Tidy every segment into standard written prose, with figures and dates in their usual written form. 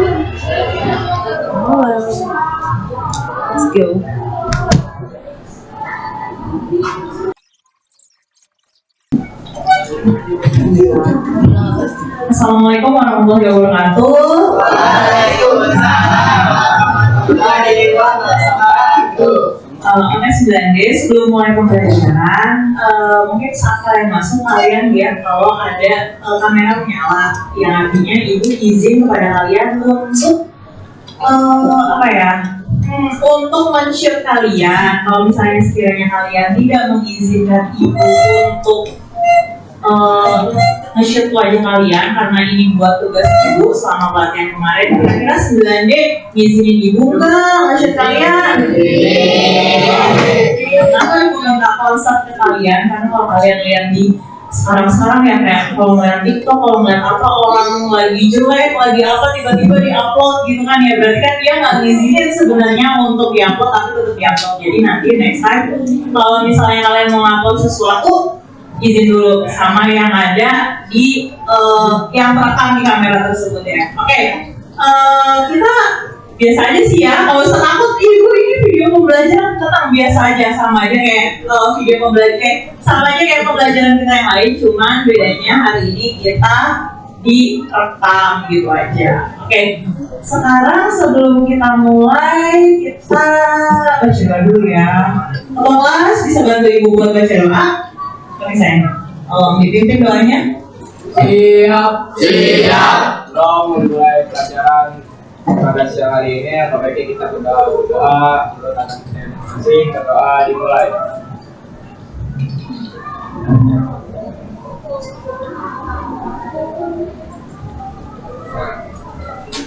Let's go. Assalamualaikum warahmatullahi wabarakatuh. Kita 9D sebelum mulai pembelajaran, mungkin saat kalian masuk kalian lihat kalau ada kamera menyala, yang artinya ibu izin kepada kalian untuk untuk men-shoot kalian. Kalau misalnya sekiranya kalian tidak mengizinkan ibu untuk nge-shoot wajah kalian karena ini buat tugas ibu selama pelatihan kemarin, kira-kira 9D ngizinin ibu nggak nge-shoot kalian? Kenapa ibu minta konsep ke kalian? Karena kalau kalian lihat di sekarang ya, kayak kalau ngeliat TikTok, kalau ngeliat apa orang lagi jelek, lagi apa tiba-tiba di-upload gitu kan ya, berarti kan dia nggak ngizinin sebenarnya untuk di-upload tapi tetap di-upload. Jadi nanti next time kalau misalnya kalian mau upload sesuatu, izin dulu sama yang ada di yang terekam di kamera tersebut ya. Oke, kita biasa aja sih ya, kalau usah takut. Ibu ini video pembelajaran tenang, biasa aja, sama aja kayak video pembelajaran, sama aja kayak pembelajaran kita yang lain, cuman bedanya hari ini kita direkam gitu aja. Oke, sekarang sebelum kita mulai, kita baca doa dulu ya. Kelas bisa bantu ibu buat baca doa? Oke, saya dipimpin doanya. Siap. Kita mulai pelajaran pada siang hari ini. Apa baiknya kita berdoa menurut anak masing-masing. Berdoa dimulai.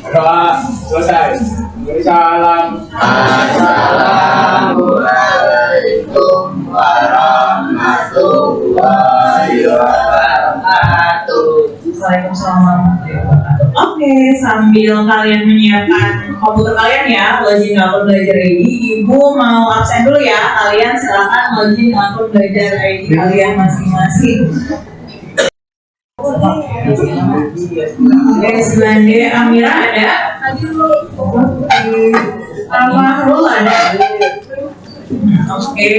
Berdoa selesai. Beri salam. Assalamualaikum warahmatullahi wabarakatuh. Waalaikumsalam warahmatullahi wabarakatuh. Oke, sambil kalian menyiapkan komputer kalian ya, login akun belajar ID. Ibu mau absen dulu ya, kalian silakan login akun belajar ID kalian masing-masing. Oke, 9D Amira ada? Almarul ada? Oke,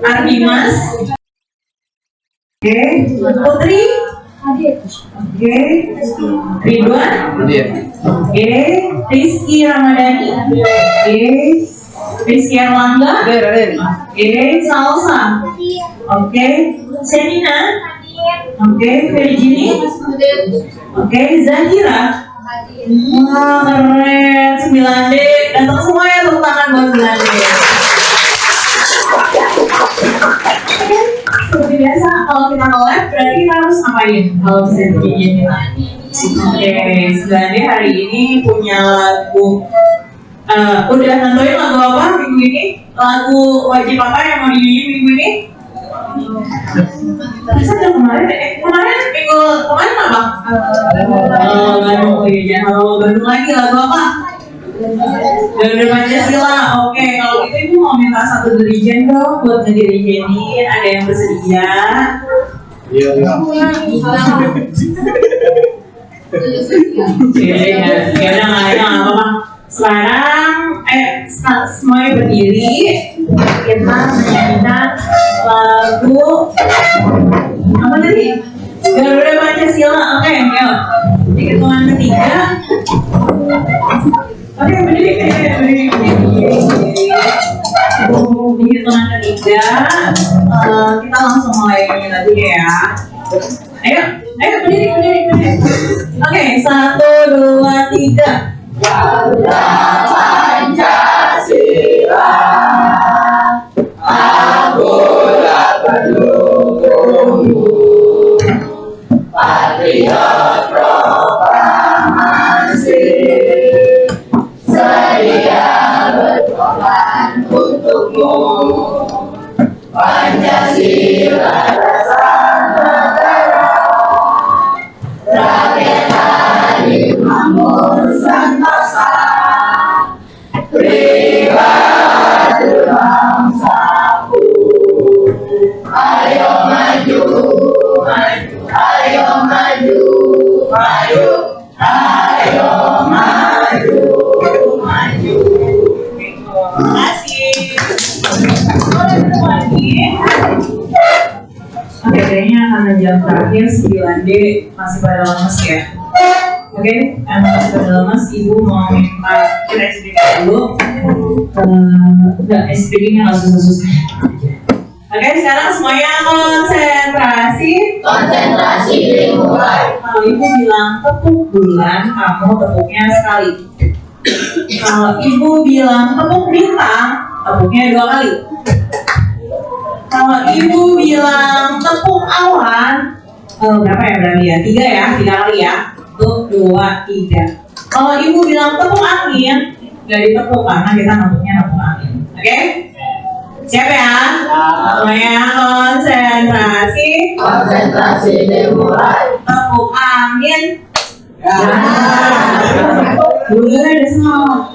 Ardimas. Oke, Putri. Oke, Ridwan. Oke, Rizky Ramadhani. Oke, Rizky Erlangga. Oke, Salsa. Oke, Senina. Oke, Virginie. Oke, Zahira. Wah, keren. 9D datang semua ya, tepuk tangan buat 9D. Seperti biasa, kalau kita nge-live berarti kita harus ngapain? Kalau bisa dibikin kita. Oke, 9D hari ini punya lagu. Udah nentuin lagu apa minggu ini? Lagu wajib apa yang mau dinyanyiin minggu ini? Masa kemarin minggu kemarin apa? Bandung, iya, Halo Bandung lagi, lagu apa? Garuda Pancasila. Oke, kalau gitu ibu mau minta satu dirijen dong buat ngedirijenin. Ada yang bersedia? Iya. Ya udah nggak apa-apa. Sekarang semuanya berdiri, kita menyanyikan lagu apa tadi? Garuda Pancasila. Oke, yuk. Di hitungan ketiga. Oke, berdiri. Di hitungan ketiga, kita langsung mulai nyanyi lagi ya. Ayo berdiri. Oke, 1, 2, 3. Garuda Pancasila, akulah pendukungmu, patriot proklamasi, sedia berkorban untukmu. Pancasila dasar negara, rakyat adil makmur sentosa, pribadi bangsaku. Ayo maju, ayo maju, ayo karena jam terakhir 9D masih pada lemes ya. Oke, karena masih pada lemes, Ibu mau minta kita explain dulu. Enggak, explainnya nggak susah-susah. Oke, sekarang semuanya konsentrasi. Konsentrasi dimulai. Kalau Ibu bilang tepuk bulan, kamu tepuknya sekali. Kalau Ibu bilang tepuk bintang, tepuknya 2 kali. Kalau Ibu bilang tepuk awan, berapa ya berarti ya? 3 ya, 3 kali ya. 1, 2, 3. Kalau Ibu bilang tepuk angin, nggak ditepuk karena kita tepuknya tepuk angin. Oke? Siap ya? Semuanya konsentrasi. Konsentrasi dimulai. Tepuk angin. Udah ada semua.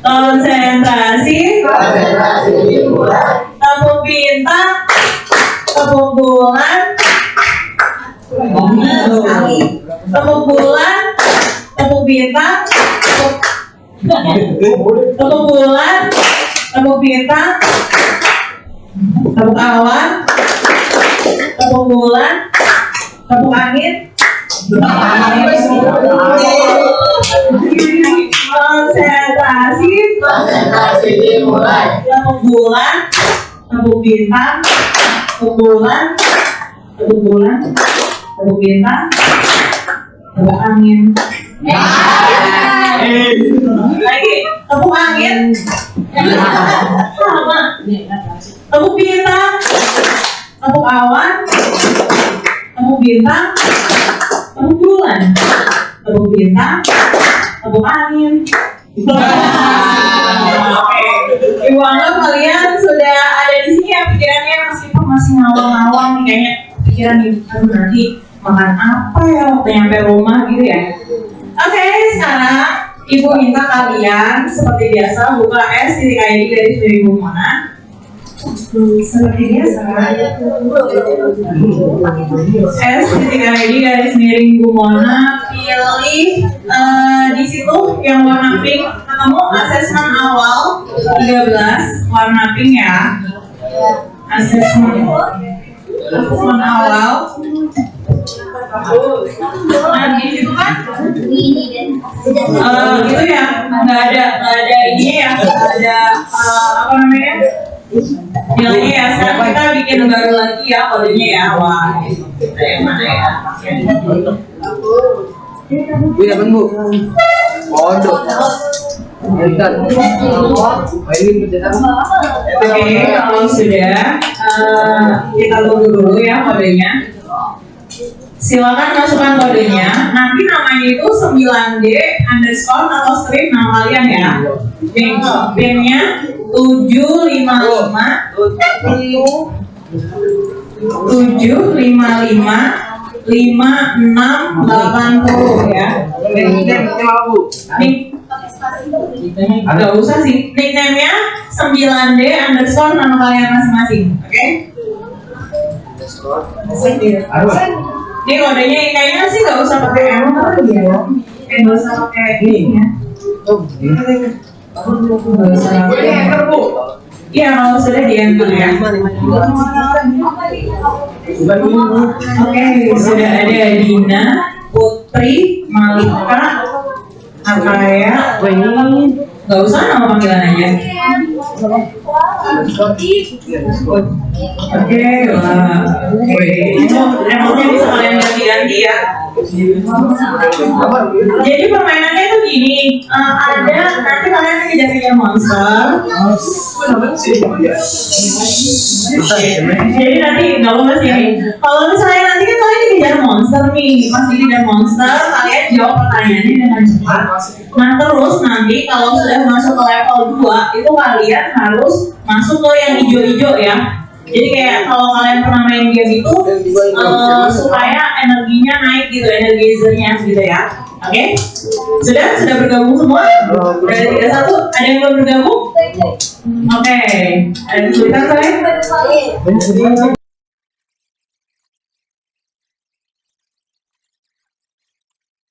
Konsentrasi. Konsentrasi dimulai. Tepuk bintang. Tepuk bulan. Tepuk bulan. Tepuk bintang. Tepuk bulan. Tepuk bintang. Tepuk awan. Tepuk bulan. Tepuk angin. Konsentrasi. Konsentrasi dimulai. Tepuk bulan. Tepuk bintang. Tepuk bulan. Tepuk bulan. Tepuk bintang. Tepuk angin. Lagi. Tepuk angin. Sama. Tepuk bintang. Tepuk awan. Tepuk bintang. Tepuk bulan. Tepuk bintang. Tepuk angin. Oke. Ibu anggap kalian sudah ada di sini ya pikirannya, meskipun masih ngawang-ngawang nih kayaknya pikiran ibu aduh nanti makan apa ya waktu nyampe rumah gitu ya. Oke, sekarang Ibu minta kalian seperti biasa buka s.id garis miring Gumona. Seperti biasa s.id garis miring Gumona, pilih di situ yang warna pink, ketemu asesmen awal 13 warna pink ya. Asesmen awal. Nah di situ kan gitu ya, nggak ada ini ya, nggak ada apa namanya nilainya ya. Sekarang kita bikin baru lagi ya kodenya ya. Wah, kita yang mana ya? Iya kan Bu? Pondok. Bentar. Mainin bercetak. Oke, kalau sudah kita tunggu dulu ya kodenya. Silakan masukkan kodenya. Nanti namanya itu 9D underscore atau strip nama kalian ya. Banknya 755 5680 ya. Gak usah sih. Nickname-nya 9D underscore nama kalian masing-masing. Oke? Ini kodenya kayaknya sih gak usah pakai M kali ya. Gak usah pakai ini ya. Gak usah pakai iya, kalau sudah di enter ya. Oke, sudah ada Dina, Putri, Malika, Akaya. Gak usah nama panggilan aja. Oke, emangnya bisa kalian ganti-ganti ya. Jadi permainannya tuh gini, ada nanti kalian kejar-kejar monster. Jadi nanti nggak lupa sih. Kalau misalnya nanti kan kalian dikejar monster nih, pas dikejar monster kalian jawab pertanyaannya dengan cepat. Nah terus nanti kalau sudah masuk ke level 2 itu kalian harus masuk ke yang hijau-hijau ya. Jadi kayak kalau kalian pernah main game itu supaya energinya naik gitu, energizernya gitu ya. Oke? Sudah bergabung semua? Dari 31, ada yang belum bergabung? Oke. Ada kesulitan saya?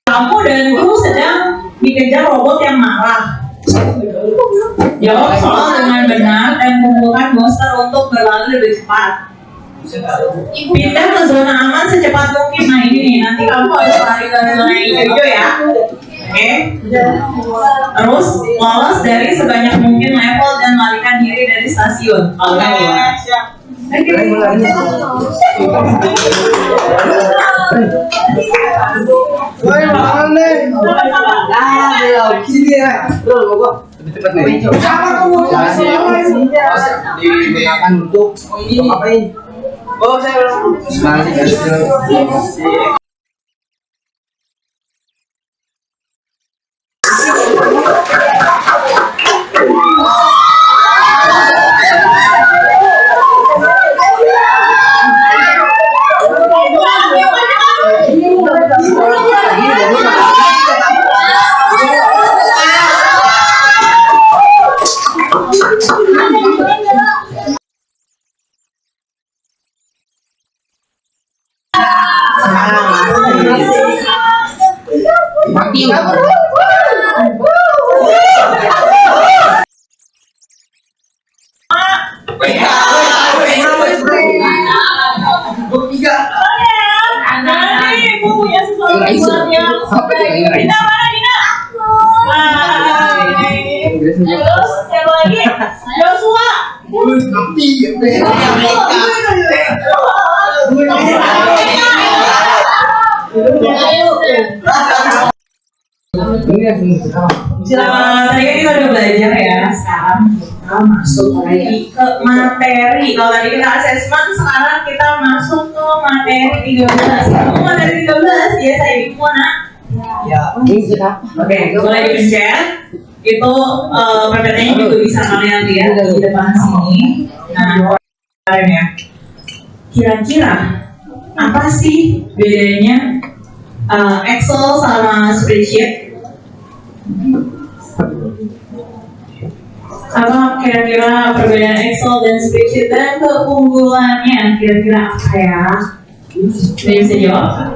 Kamu dan Ibu sedang dikejar robot yang marah. Jawab soal dengan benar dan kumpulkan monster untuk berlari lebih cepat. Pindah ke zona aman secepat mungkin. Nah ini nih, nanti kamu harus lari ke zona hijau ya. Oke. Terus lolos dari sebanyak mungkin level dan larikan diri dari stasiun. Oke. digunakan untuk ngapain? Oh, saya Nanti ibu punya sesuatu buat yang Dina mana Dina? Hai. Terus siapa lagi? Joshua. Tadi kan kita udah belajar ya, sekarang kita masuk lagi ke materi. Kalau tadi kita asesmen, sekarang kita masuk ke materi 13. Itu materi 13 ya, saya ibu mana? ya. Oke, boleh dipencet. Itu PPT-nya juga bisa kalian lihat di depan sini. Nah, kalian ya. Kira-kira apa sih bedanya Excel sama spreadsheet? Apa kira-kira perbedaan Excel dan spreadsheet dan keunggulannya? Kira-kira apa ya? Ada yang bisa jawab?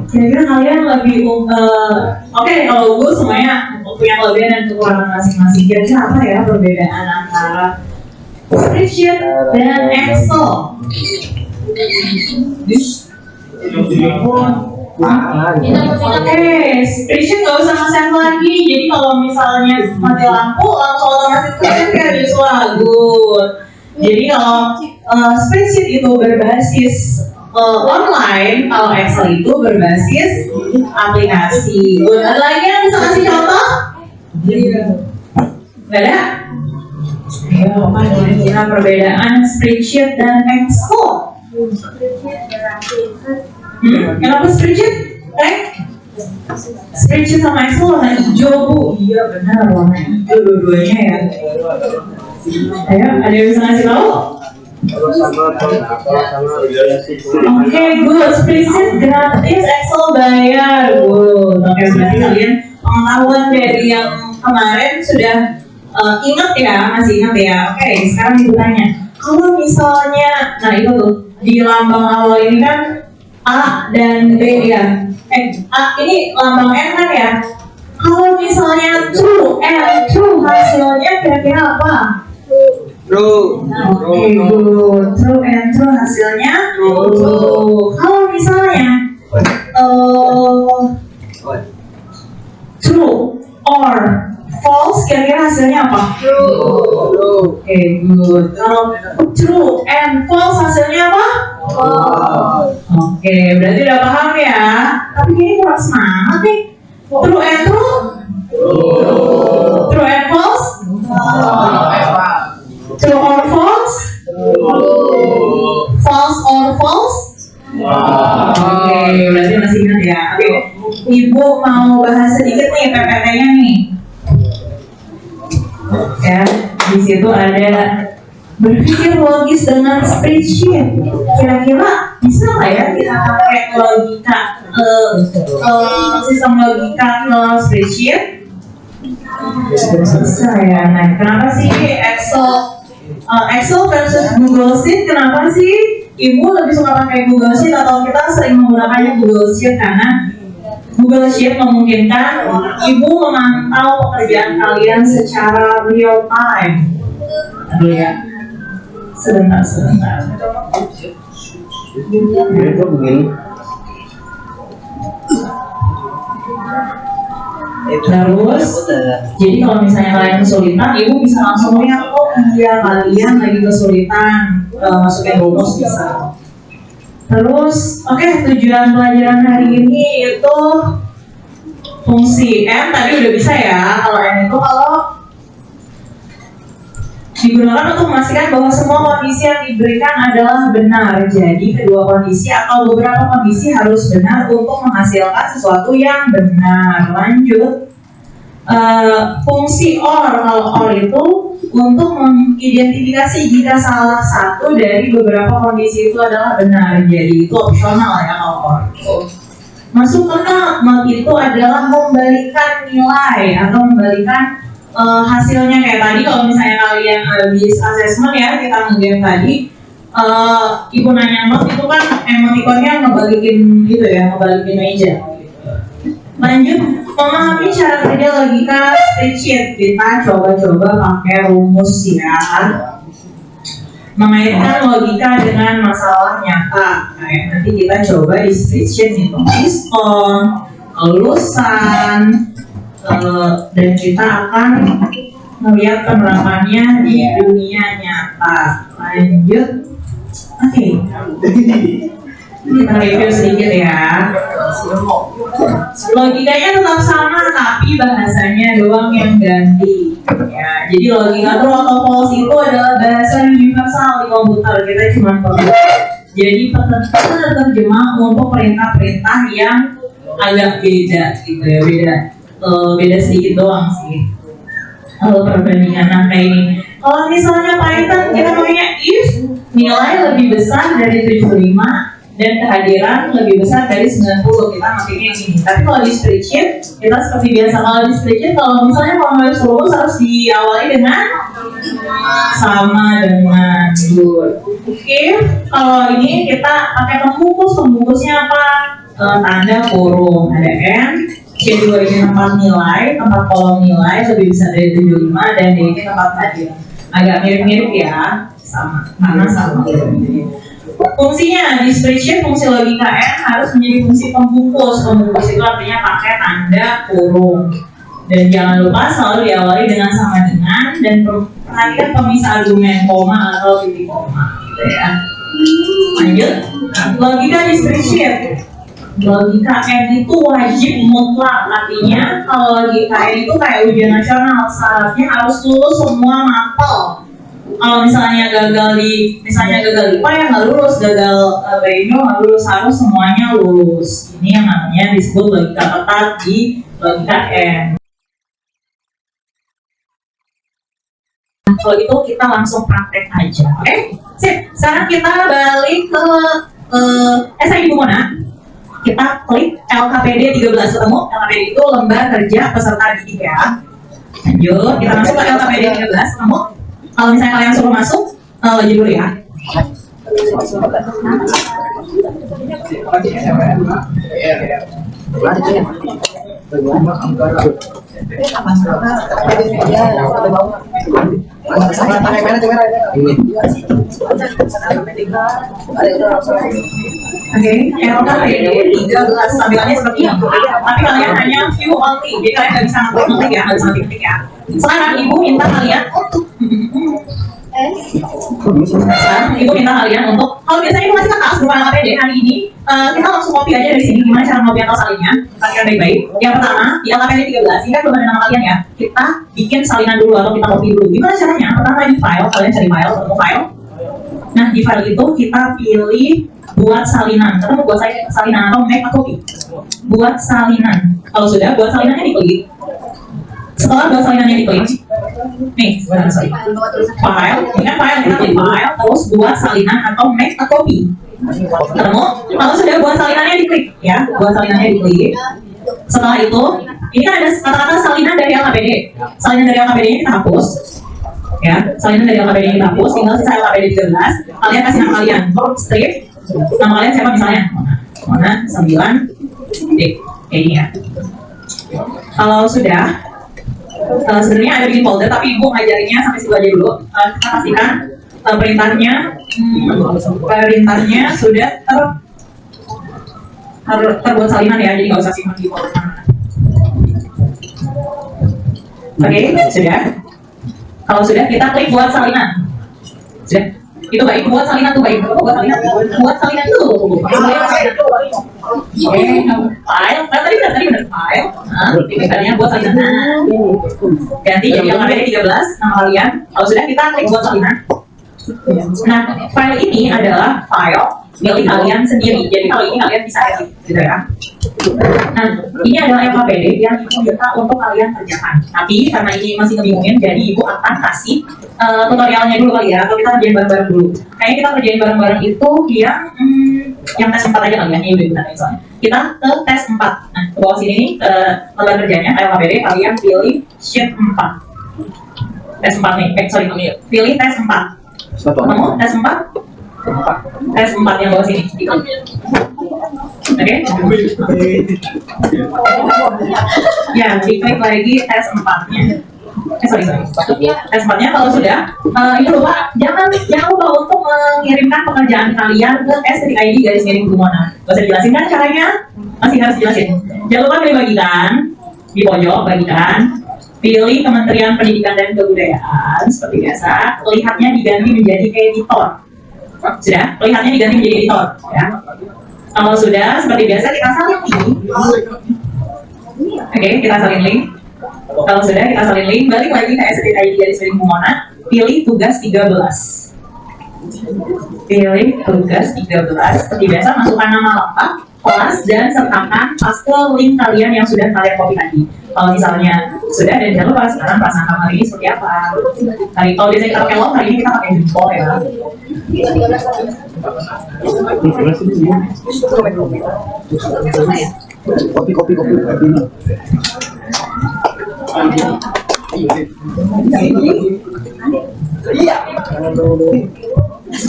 Kira-kira kalian lebih oke, kalau unggul semuanya punya kelebihan dan kekurangan masing-masing. Kira-kira apa ya perbedaan antara spreadsheet dan Excel? Oke, spreadsheet nggak usah nge-save lagi. Jadi kalau misalnya mati lampu langsung otomatis ke-save ya, Joshua. Good. Jadi kalau spreadsheet itu berbasis online, kalau Excel itu berbasis aplikasi. Good. Ada lagi yang bisa kasih contoh? Nggak ada? Ayo, kira perbedaan spreadsheet dan Excel. Kenapa spreadsheet? Spreadsheet sama Excel warna hijau, Bu. Iya benar, warna hijau dua-duanya ya. Ayo, ada yang bisa ngasih tahu? Oke, good. Spreadsheet gratis, Excel bayar. Good. Oke, berarti kalian pengetahuan dari yang kemarin sudah ingat ya, masih ingat ya. Oke, sekarang ibu tanya. Kalau misalnya, nah itu tuh di lambang awal ini kan A dan B ya. A ini lambang N kan ya. Kalau misalnya true and true hasilnya kira-kira apa? True. Oke, good. True and true hasilnya true. Kalau misalnya true or false kira-kira hasilnya apa? True. Oke, good. Kalau true and false hasilnya apa? Oke, berarti udah paham ya. Tapi kayaknya kurang semangat nih. True and true? True and false? True or false? False or false? Oke, berarti masih ingat ya. Oke, Ibu mau bahas sedikit nih PPT-nya nih. Ya, di situ ada berpikir logis dengan spreadsheet. Kira-kira bisa nggak ya kita pakai logika sistem logika ke spreadsheet? Bisa ya. Nah, kenapa sih Excel versus Google Sheet? Kenapa sih Ibu lebih suka pakai Google Sheet atau kita sering menggunakannya Google Sheet? Karena Google Sheet memungkinkan Ibu memantau pekerjaan kalian secara real time. Aduh ya. Sebentar. Jadi kok begini? Terus, jadi kalau misalnya kalian kesulitan, ibu bisa langsung lihat, oh iya kalian lagi kesulitan, masukin rumus bisa. Terus, oke, tujuan pelajaran hari ini itu fungsi M tadi udah bisa ya. Kalau M itu kalau digunakan untuk memastikan bahwa semua kondisi yang diberikan adalah benar. Jadi kedua kondisi atau beberapa kondisi harus benar untuk menghasilkan sesuatu yang benar. Lanjut, fungsi OR. Kalau OR itu untuk mengidentifikasi jika salah satu dari beberapa kondisi itu adalah benar. Jadi itu opsional ya kalau OR itu. Masuk ke not itu adalah membalikan nilai atau membalikan hasilnya kayak tadi. Kalau misalnya kalian habis assessment ya, kita nge-game tadi, ibu nanya not itu kan emoticonnya ngebalikin gitu ya, ngebalikin meja. Lanjut, memahami cara kerja logika spreadsheet. Kita coba-coba pakai rumus ya, mengaitkan logika dengan masalah nyata. Nah, nanti kita coba di spreadsheet hitung diskon, kelulusan, dan kita akan melihat penerapannya di dunia nyata. Lanjut, oke. Kita review sedikit ya. Logikanya tetap sama, tapi bahasanya doang yang ganti. Ya, jadi logika true atau false itu adalah bahasa universal di komputer. Kita cuma perlu jadi penerjemah untuk perintah-perintah yang agak beda gitu ya, beda sedikit doang sih. Perbandingan angka ini. Kalau misalnya Python kita punya if nilai lebih besar dari 75 dan kehadiran lebih besar dari 90, kita makanya yang ini. Tapi kalau di spreadsheet kita seperti biasa. Kalau di spreadsheet kalau misalnya mau nulis rumus harus diawali dengan sama dengan good. If kalau ini kita pakai pembungkusnya apa? Tanda kurung, ada n, C2 ini tempat nilai, tempat kolom nilai lebih besar dari 75 dan D ini tempat hadiran. Agak mirip-mirip ya, sama, karena sama. Fungsinya di spreadsheet, fungsi logika N harus menjadi fungsi pembungkus. Pembungkus itu artinya pakai tanda kurung. Dan jangan lupa selalu diawali dengan sama dengan, dan perhatikan pemisah argumen koma atau titik koma gitu ya. Lanjut, logika di spreadsheet. Logika N itu wajib mutlak, artinya kalau logika N itu kayak ujian nasional, syaratnya harus lulus semua mapel. Kalau misalnya gagal di IPA ya nggak lulus, gagal BENO nggak lulus, harus semuanya lulus. Ini yang namanya disebut logika ketat di logika N. Kalau itu kita langsung praktek aja, oke? Sip, sekarang kita balik ke SI Ibu Mona. Kita klik LKPD 13, ketemu LKPD itu lembar kerja peserta didik ya. Lanjut, kita masuk ke LKPD 13, ketemu. Kalau misalnya kalian suruh masuk, lagi dulu ya. Oke, LKPD 13 tampilannya seperti ini. Tapi kalian hanya view only, jadi kalian nggak bisa ngetik ya, nggak bisa ngetik ya. Sekarang ibu minta kalian untuk kalau biasanya ibu ngasih kertas berupa LKPD, hari ini kita langsung copy aja dari sini. Gimana cara copy atau salinnya? Perhatikan baik-baik. Yang pertama, di LKPD 13 ini kan belum ada nama kalian ya. Kita bikin salinan dulu atau kita copy dulu. Gimana caranya? Pertama di file, kalian cari file, ketemu file. Nah di file itu kita pilih buat salinan. Ketemu buat salinan atau make a copy. Buat salinan. Kalau sudah, buat salinannya diklik. Setelah buat salinannya diklik, nih, file, ini kan file, kita pilih file, terus buat salinan atau make a copy. Ketemu? Kalau sudah buat salinannya diklik, ya, buat salinannya diklik. Setelah itu, ini kan ada kata-kata salinan dari LKPD. Salinan dari LKPD ini kita hapus, ya, salinan dari LKPD ini kita hapus, tinggal sisa LKPD 13. Kalian kasih nama kalian, strip, nama kalian siapa misalnya? Mona 9, kayak ini ya. Kalau sudah, sebenarnya ada bikin folder, tapi ibu ngajarinya sampai situ aja dulu. Kita pastikan perintahnya sudah terbuat salinan ya, jadi nggak usah simpan di folder mana. Oke, sudah. Kalau sudah, kita klik buat salinan. Sudah. Itu baik, buat salinan tuh baik. Buat salinan itu. File. Tadi benar file. Tipikalnya buat salinan. Ganti jadi yang ada 13 nama kalian. Kalau sudah, kita klik buat salinan. Nah, file ini adalah file milik kalian sendiri. Jadi kalau ini kalian bisa edit, gitu ya. Nah, ini adalah LKPD yang Ibu minta untuk kalian kerjakan. Tapi karena ini masih ngebingungin, jadi Ibu akan kasih tutorialnya dulu kali ya, atau kita kerjain bareng-bareng dulu. Kayaknya kita kerjain bareng-bareng itu yang tes 4 aja kali ya, ini udah digunakan soalnya. Kita ke tes 4. Nah, ke bawah sini nih, ke lembar kerjanya, LKPD, kalian pilih sheet 4. Tes 4 nih, pilih tes 4. Ketemu tes 4? Tes 4 yang bawah sini. Oke? Ya, diklik lagi tes 4-nya. Sorry. Tes 4-nya kalau sudah, ini lupa, jangan lupa untuk mengirimkan pekerjaan kalian ke s.id/Bumona. Gak usah dijelasin kan caranya? Masih harus jelasin. Jangan lupa pilih bagikan, di pojok bagikan, pilih Kementerian Pendidikan dan Kebudayaan, seperti biasa, lihatnya diganti menjadi editor. Sudah, lihatnya diganti menjadi editor. Ya. Kalau sudah, seperti biasa kita salin link. Oke, kita salin link. Kalau sudah, kita salin link. Balik lagi ke s.id/Bumona. Pilih tugas 13. Pilih tugas 13. Seperti biasa, masukkan nama lengkap, kelas, dan sertakan paste link kalian yang sudah kalian copy tadi. Kalau misalnya sudah, dan jangan lupa sekarang prasangka hari ini seperti apa. Kalau biasanya kita pakai log, hari ini kita pakai jempol ya. Kopi.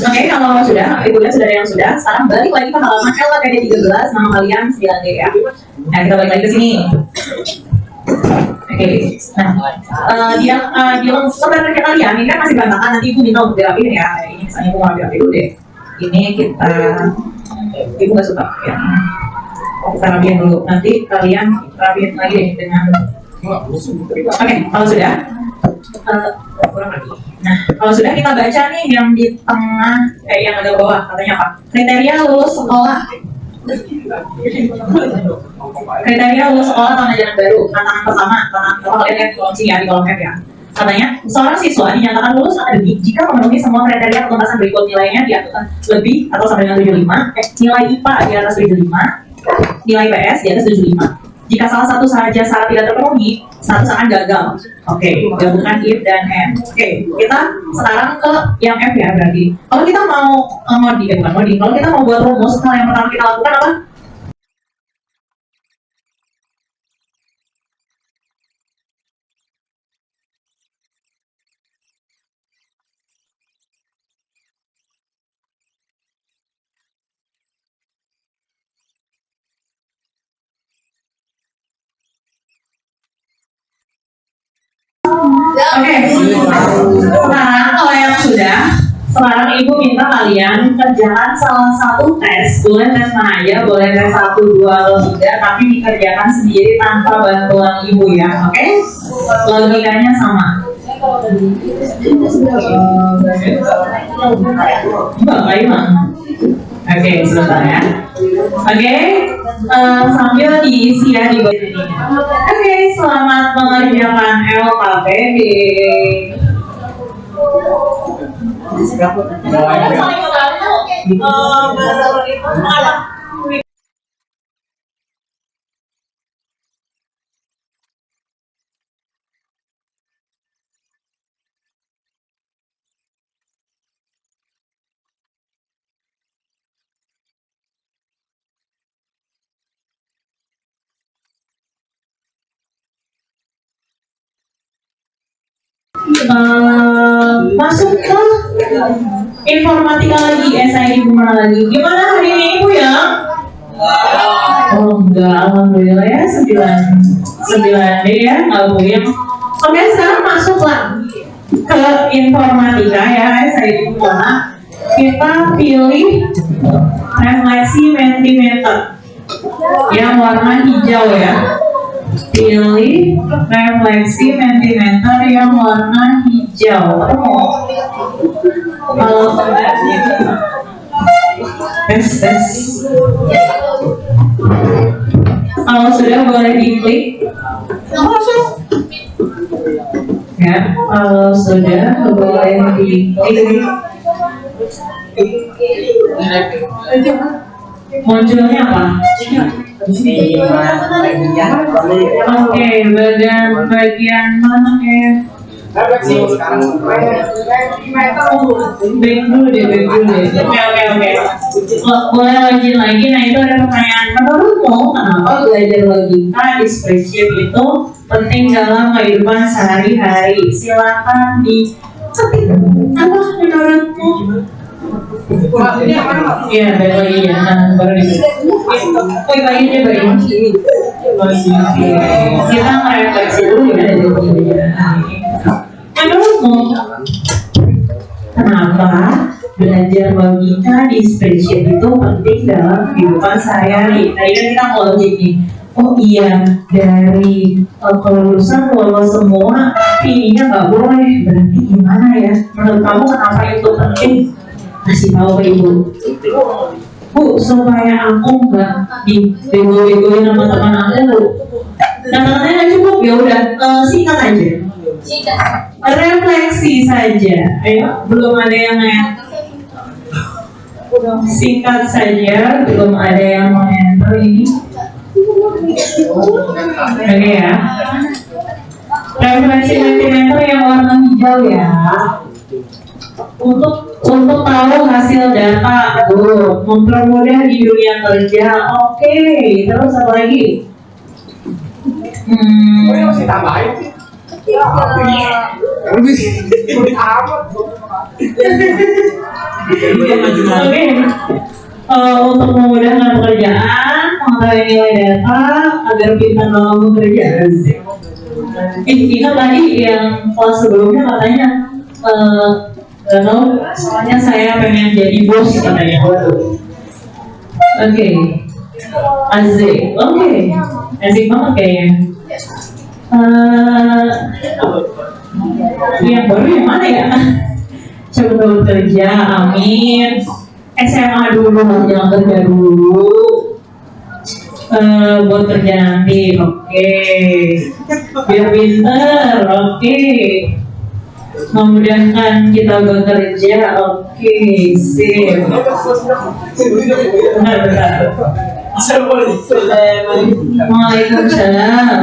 Oke, kalau sudah, Ibu lihat sudah ada yang sudah. Sekarang balik lagi ke halaman LKPD 13, nama kalian 9D ya. Nah, kita balik lagi ke sini. Oke, nah di lembar kerja kalian ini kan masih berantakan, nanti Ibu minta untuk dirapiin ya. Ini misalnya Ibu mau rapi dulu deh. Ini Ibu nggak suka ya. Kita rapiin dulu. Nanti kalian rapiin lagi deh dengan. Oke, kalau sudah. Nah, kalau sudah kita baca nih yang di tengah, yang ada bawah, katanya apa? Kriteria lulus sekolah. Kriteria lulus sekolah tahun ajaran baru. Tantangan pertama kalian lihat di kolom sini ya, di kolom F ya. Katanya, seorang siswa dinyatakan lulus akademik jika memenuhi semua kriteria penuntasan berikut. Nilainya di atas lebih atau sama dengan 75, nilai IPA di atas 75, nilai PS di atas 75. Jika salah satu saja syarat tidak terpenuhi, status akan gagal. Oke, gabungkan if dan and. Oke, kita sekarang ke yang F ya berarti. Kalau kita mau ngoding, kalau kita mau buat rumus, hal yang pertama kita lakukan apa? Oke, sekarang kalau yang sudah, sekarang Ibu minta kalian kerjakan salah satu tes. Boleh tes mana aja, boleh tes 1, 2, atau 3, tapi dikerjakan sendiri tanpa bantuan Ibu ya, oke? Logikanya sama. Oke, sebentar ya. Oke, sambil diisi ya di bawah ini. Oke, selamat mengerjakan LKPD. Masuk ke informatika lagi, SID Bumona lagi. Gimana hari ini Ibu ya? Oh enggak, alhamdulillah ya 9 deh ya, nggak boleh. Oke, sekarang masuklah ke informatika ya, saya di mana kita pilih refleksi mentimeter yang warna hijau ya. Pilih refleksi mentimeter yang warna hijau. Tes. Kalau sudah boleh diklik. Ya, kalau sudah boleh diklik. Munculnya apa? Oke, bagian mana ya? Back dulu deh. Oke. Boleh login lagi. Nah, itu ada pertanyaan. Menurutmu kenapa belajar logika di spreadsheet itu penting dalam kehidupan sehari-hari? Silakan diketik. Apa menurutmu? Iya, balik lagi ya. Nah, baru di. Klik lagi aja baru. Kita ngerefleksi dulu ya dari pembelajaran ini. Menurutmu kenapa belajar logika di spreadsheet itu penting dalam kehidupan sehari-hari? Tadi kan kita mau logik nih. Oh iya, dari kelulusan lolos semua, tapi ininya nggak boleh. Berarti gimana ya? Menurut kamu kenapa itu penting? Kasih tahu ke ibu. Bu, supaya aku nggak dibego-begoin sama teman aku. Nah, katanya nggak cukup, ya udah singkat aja. Refleksi saja. Ayo, belum ada yang singkat saja, belum ada yang enter ini. Oke ya. Refleksi mentimeter yang warna hijau ya. Untuk tahu hasil data, mempermudah di dunia kerja. Oke, terus apa lagi? Masih tambahin sih. Oke. Untuk memudahkan pekerjaan, mengetahui nilai data agar pintar dalam bekerja. Ingat tadi yang kelas sebelumnya katanya soalnya saya pengen jadi bos katanya. Oke. Asik. Oke. Asik banget kayaknya. Yang baru yang mana ya? Coba bekerja, amin. SMA dulu, jangan kerja dulu. Buat kerja nanti, oke. Biar pinter, oke. Memudahkan kita bekerja, oke. Sip. Benar. Waalaikumsalam.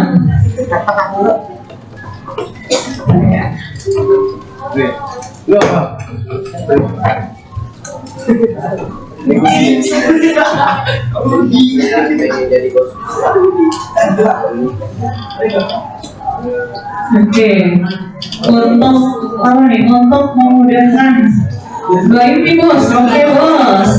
Oke. Untuk apa nih? Untuk memudahkan. Baik nih bos. Oke bos.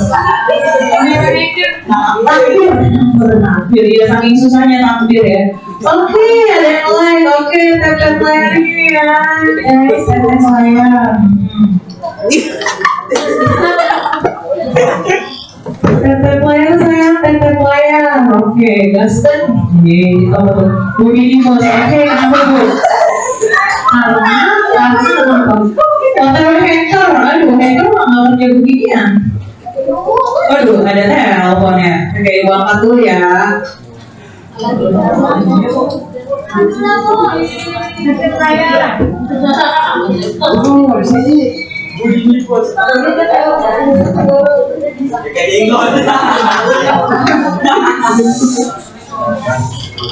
Takbir ya, saking susahnya takbir ya. Oke, ada yang lain. Oke, tepet layarnya ya. Tepet layar. Tepet layar sayang, tepet layar. Oke, Gaston. Apa tuh? Begini bos. Oke, apa bos? Karena motor hacker. Aduh, hacker mah nggak kerja beginian. Waduh, ada teleponnya. Oke, ibu angkat dulu ya.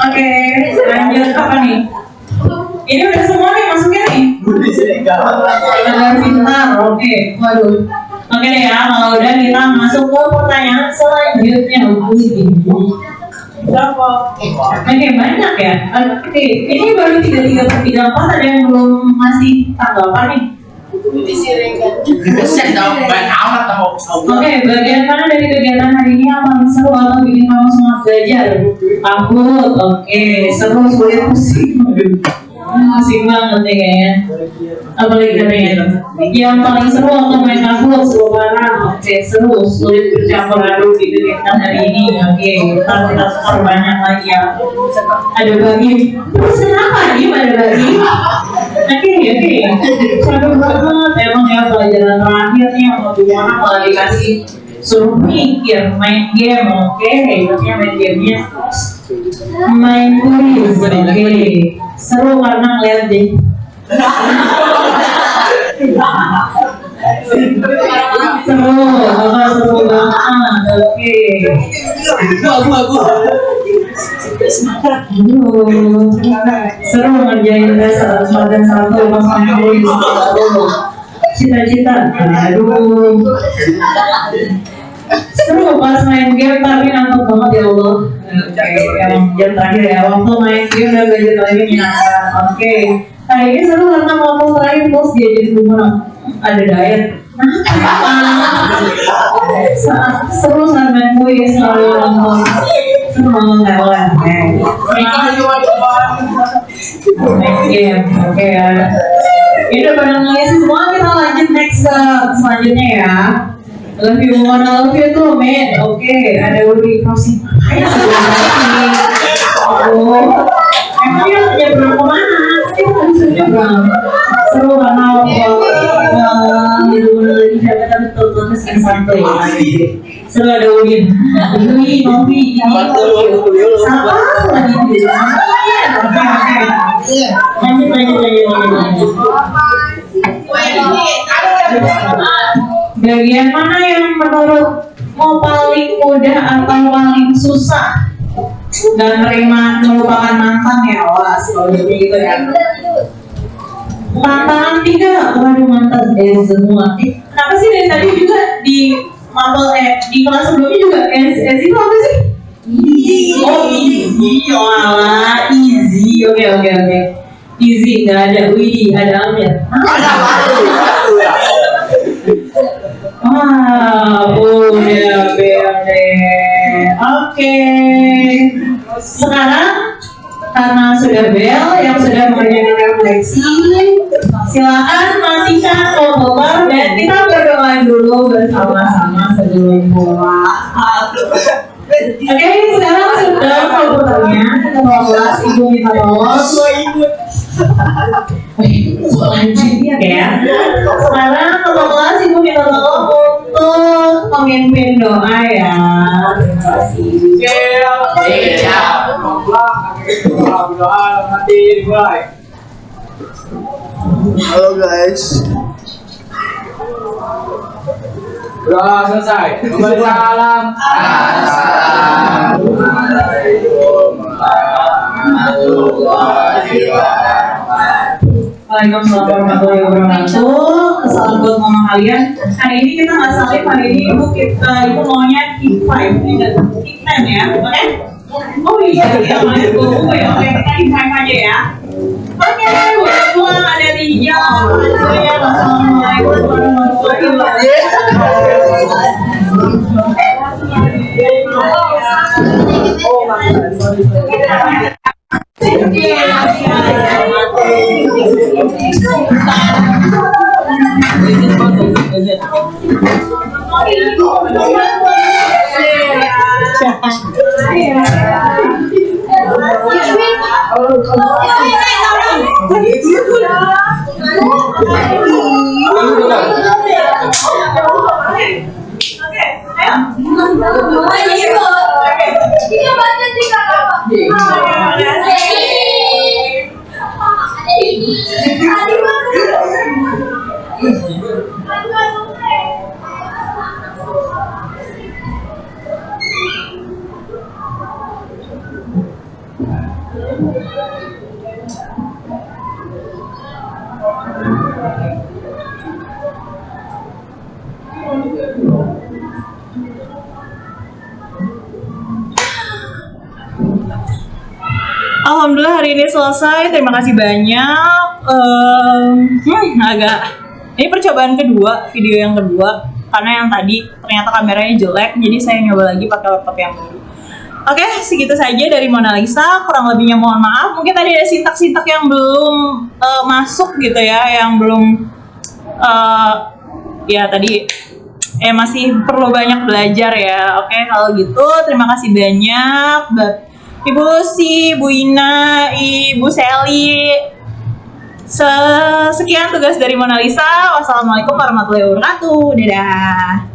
Oke, lanjut apa nih? Ini udah semua nih masuknya nih. Udah pintar, oke. Waduh. Oke deh ya, kalau udah kita masuk ke pertanyaan selanjutnya. Berapa? Oke, banyak ya. Oke, ini baru 33/34, ada yang belum masih tanggapan nih. Oke, bagian mana dari kegiatan hari ini yang paling seru atau bikin kamu semangat belajar? Takut, oke, seru, sulit, pusing. Asik banget nih kayaknya. Apalagi katanya yang paling seru waktu main aku seru banget. Oke, seru, sulit bercampur aduk gitu kan hari ini. Oke, ntar kita skor banyak lagi ya. Ada bagi. Terus kenapa nih ada bagi? Oke. Seru banget. Emang ya pelajaran terakhir nih yang mau gimana kalau dikasih suruh mikir main game. Oke, katanya main gamenya main kuis. Oke, seru karena ngeliat deh. seru banget. Oke. Seru ngerjain tes 1 dan 1 pas main kuis. Cita-cita. Aduh. Seru pas main game tapi ngantuk banget ya Allah. Yang jam terakhir ya waktu main game udah belajar lagi minat. Oke, hari ini seru karena mau lain bos dia jadi rumah ada diet. Seru saat main kuis selalu nonton. Seru banget lewat. Main game, oke ya. Ini udah pada nangis semua, kita lanjut next ke selanjutnya ya. Love you, mana love you tuh, men. Oke, ada Uri Crossing. Ayo, emangnya nyebrang kemana? Kita nggak bisa nyebrang. Seru karena lagi jabatan betul-betul santai. Seru ada Udin. Ini Novi, ini siapa lagi? Lanjut. Bagian mana yang menurutmu paling mudah atau paling susah? Dan melupakan mantan ya, awas kalau gitu ya. Tantangan 3, waduh mantan semua. Kenapa sih dari tadi juga di di kelas sebelumnya juga S itu apa sih? Easy. Oh easy, walah easy. Oke. Easy nggak ada Widi, ada Amir. Udah berde. Oke. Sekarang karena sudah bel yang sudah mengerjakan refleksi, silakan matikan komputer dan kita berdoa dulu bersama-sama sebelum pulang. Oke, sekarang sudah komputernya kita bawa ibu minta tolong. Lanjutnya ya. Sekarang untuk kelas ibu minta tolong untuk memimpin doa ya. Terima kasih. Siap. Doa nanti dimulai. Halo guys. Doa selesai. Salam. Assalamualaikum warahmatullahi wabarakatuh. Waalaikumsalam warahmatullahi wabarakatuh. Salam buat mama kalian. Hari ini kita nggak salib, hari ini ibu maunya keep 5, keep 10 ya, oke? Oh iya, main buku ya, oke kita keep 5 aja ya. Oke, buat pulang ada 3. Assalamualaikum warahmatullahi wabarakatuh. Alhamdulillah hari ini selesai. Terima kasih banyak. Ini percobaan kedua, video yang kedua, karena yang tadi ternyata kameranya jelek, jadi saya nyoba lagi pakai laptop yang baru. Oke, segitu saja dari Mona Lisa. Kurang lebihnya mohon maaf. Mungkin tadi ada sintak-sintak yang belum masuk gitu ya, yang belum ya tadi masih perlu banyak belajar ya. Oke, kalau gitu terima kasih banyak buat Ibu Si, Bu Ina, Ibu Sally. Sekian tugas dari Mona Lisa. Wassalamualaikum warahmatullahi wabarakatuh. Dadah.